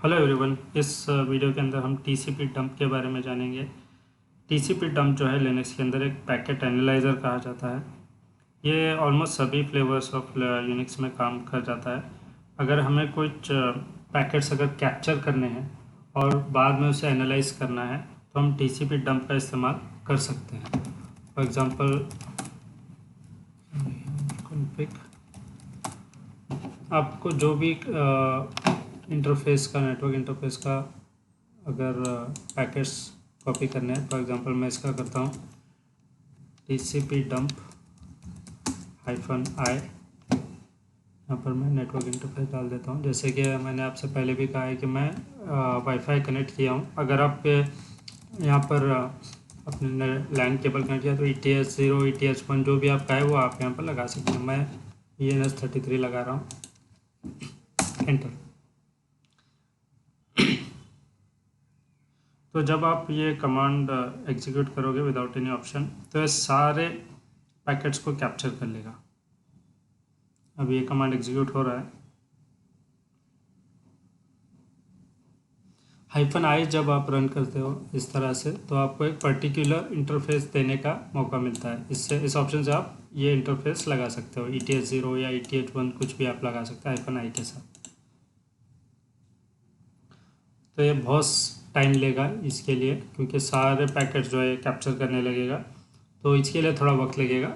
Hello everyone. इस video के अंदर हम टीसीपी डंप के बारे में जानेंगे। टीसीपी डंप जो है लिनक्स के अंदर एक पैकेट एनालाइज़र कहा जाता है। ये ऑलमोस्ट सभी फ्लेवर्स ऑफ यूनिक्स में काम कर जाता है। अगर हमें कुछ पैकेट्स अगर कैप्चर करने हैं और बाद में उसे एनालाइज करना है तो हम टीसीपी डंप का इस्तेमाल कर सकते हैं। फॉर एग्ज़ाम्पल कॉन्फ़िग, आपको जो भी इंटरफेस का, नेटवर्क इंटरफेस का अगर पैकेट्स कॉपी करने हैं, फॉर एग्जांपल मैं इसका करता हूँ टीसीपी डंप -i। यहाँ पर मैं नेटवर्क इंटरफेस डाल देता हूँ। जैसे कि मैंने आपसे पहले भी कहा है कि मैं वाईफाई कनेक्ट किया हूँ। अगर आप यहाँ पर अपने लैन केबल कनेक्ट किया तो ETH0 ETH1 जो भी आपका है वो आप यहाँ पर लगा सकते हैं। मैं ENS33 लगा रहा हूँ, एंटर। तो जब आप ये कमांड एग्जीक्यूट करोगे विदाउट एनी ऑप्शन तो ये सारे पैकेट्स को कैप्चर कर लेगा। अब ये कमांड एग्जीक्यूट हो रहा है। -i जब आप रन करते हो इस तरह से तो आपको एक पर्टिकुलर इंटरफेस देने का मौका मिलता है। इससे इस ऑप्शन से आप ये इंटरफेस लगा सकते हो, ETH0 या ETH1 कुछ भी आप लगा सकते हैं -i के साथ। तो ये बहुत टाइम लेगा इसके लिए, क्योंकि सारे पैकेट्स जो है कैप्चर करने लगेगा, तो इसके लिए थोड़ा वक्त लगेगा।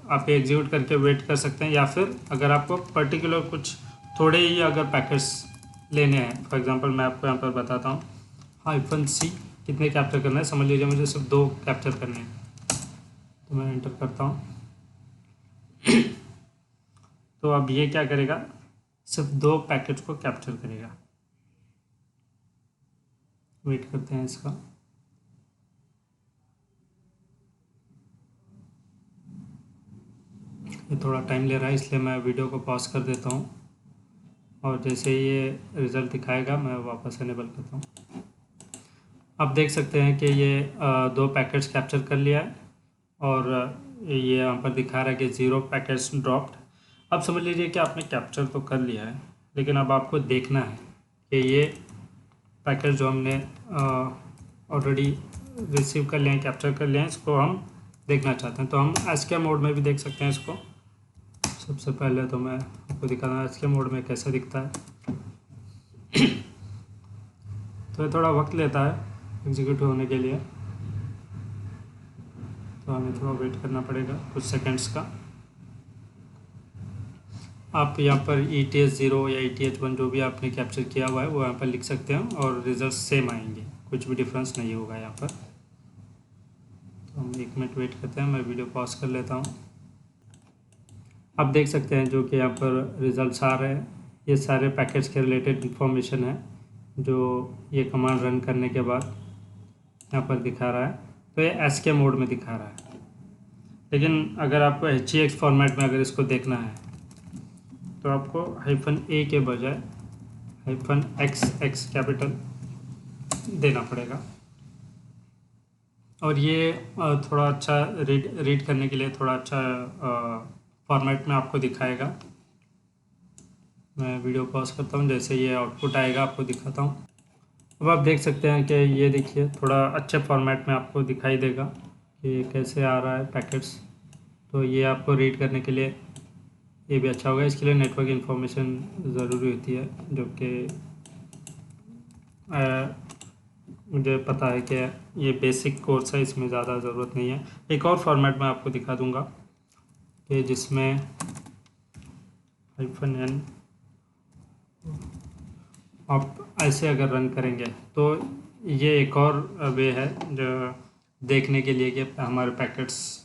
आप एग्जीक्यूट करके वेट कर सकते हैं, या फिर अगर आपको पर्टिकुलर कुछ थोड़े ही अगर पैकेट्स लेने हैं, फॉर एग्जांपल मैं आपको यहाँ पर बताता हूँ -c कितने कैप्चर करना है। समझ लीजिए मुझे सिर्फ 2 कैप्चर करने हैं, तो मैं एंटर करता हूँ। तो अब ये क्या करेगा, सिर्फ 2 पैकेट्स को कैप्चर करेगा। वेट करते हैं इसका। ये थोड़ा टाइम ले रहा है, इसलिए मैं वीडियो को पॉज कर देता हूँ, और जैसे ही ये रिज़ल्ट दिखाएगा मैं वापस एनेबल करता हूँ। आप देख सकते हैं कि ये 2 पैकेट्स कैप्चर कर लिया है, और ये यहाँ पर दिखा रहा है कि 0 पैकेट्स ड्रॉप्ड। अब समझ लीजिए कि आपने कैप्चर तो कर लिया है, लेकिन अब आपको देखना है कि ये पैकेट जो हमने ऑलरेडी रिसीव कर लिया है, कैप्चर कर लिया है, इसको हम देखना चाहते हैं। तो हम एसके मोड में भी देख सकते हैं इसको। सबसे पहले तो मैं आपको दिखाना है एसके मोड में कैसे दिखता है। तो ये थोड़ा वक्त लेता है एग्जीक्यूट होने के लिए, तो हमें थोड़ा वेट करना पड़ेगा कुछ सेकंड्स का। आप यहाँ पर ETH0 या ETH1 जो भी आपने कैप्चर किया हुआ है वो यहाँ पर लिख सकते हैं, और रिजल्ट सेम आएंगे, कुछ भी डिफरेंस नहीं होगा यहाँ पर। तो हम 1 मिनट वेट करते हैं, मैं वीडियो पॉज कर लेता हूँ। आप देख सकते हैं जो कि यहाँ पर रिजल्ट्स आ रहे हैं, ये सारे पैकेट्स के रिलेटेड इन्फॉर्मेशन है जो ये कमांड रन करने के बाद यहाँ पर दिखा रहा है। तो ये SK मोड में दिखा रहा है, लेकिन अगर आपको HEX फॉर्मेट में अगर इसको देखना है तो आपको -a के बजाय -XX कैपिटल देना पड़ेगा, और ये थोड़ा अच्छा रीड करने के लिए थोड़ा अच्छा फॉर्मेट में आपको दिखाएगा। मैं वीडियो पॉज करता हूँ, जैसे ये आउटपुट आएगा आपको दिखाता हूँ। अब आप देख सकते हैं कि ये देखिए थोड़ा अच्छे फॉर्मेट में आपको दिखाई देगा कि कैसे आ रहा है पैकेट्स। तो ये आपको रीड करने के लिए ये भी अच्छा होगा। इसके लिए नेटवर्क इन्फॉर्मेशन ज़रूरी होती है, जो कि मुझे पता है कि ये बेसिक कोर्स है, इसमें ज़्यादा ज़रूरत नहीं है। एक और फॉर्मेट मैं आपको दिखा दूंगा कि जिसमें -n आप ऐसे अगर रन करेंगे तो ये एक और वे है जो देखने के लिए कि हमारे पैकेट्स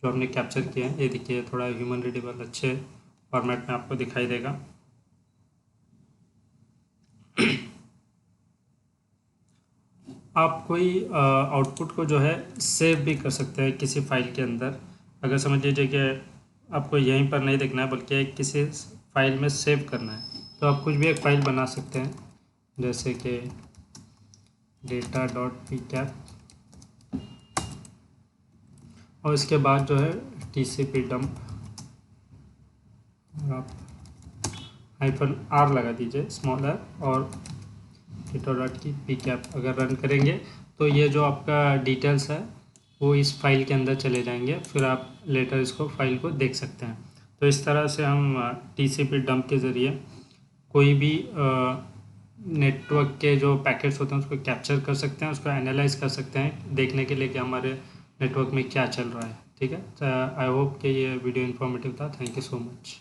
जो हमने कैप्चर किए हैं, ये देखिए थोड़ा ह्यूमन रीडेबल अच्छे फॉर्मेट में आपको दिखाई देगा। आप कोई आउटपुट को जो है सेव भी कर सकते हैं किसी फाइल के अंदर। अगर समझ लीजिए कि आपको यहीं पर नहीं देखना है बल्कि किसी फाइल में सेव करना है, तो आप कुछ भी एक फ़ाइल बना सकते हैं, जैसे कि data.pcap, और इसके बाद जो है TCP डंप आप -r लगा दीजिए, स्मॉल r, और टीटो.की की pcap अगर रन करेंगे तो ये जो आपका डिटेल्स है वो इस फाइल के अंदर चले जाएंगे, फिर आप लेटर इसको फाइल को देख सकते हैं। तो इस तरह से हम TCP डंप के ज़रिए कोई भी नेटवर्क के जो पैकेट्स होते हैं उसको कैप्चर कर सकते हैं, उसको एनालाइज कर सकते हैं देखने के लिए कि हमारे नेटवर्क में क्या चल रहा है। ठीक है, आई होप कि ये वीडियो इन्फॉर्मेटिव था। Thank you so much.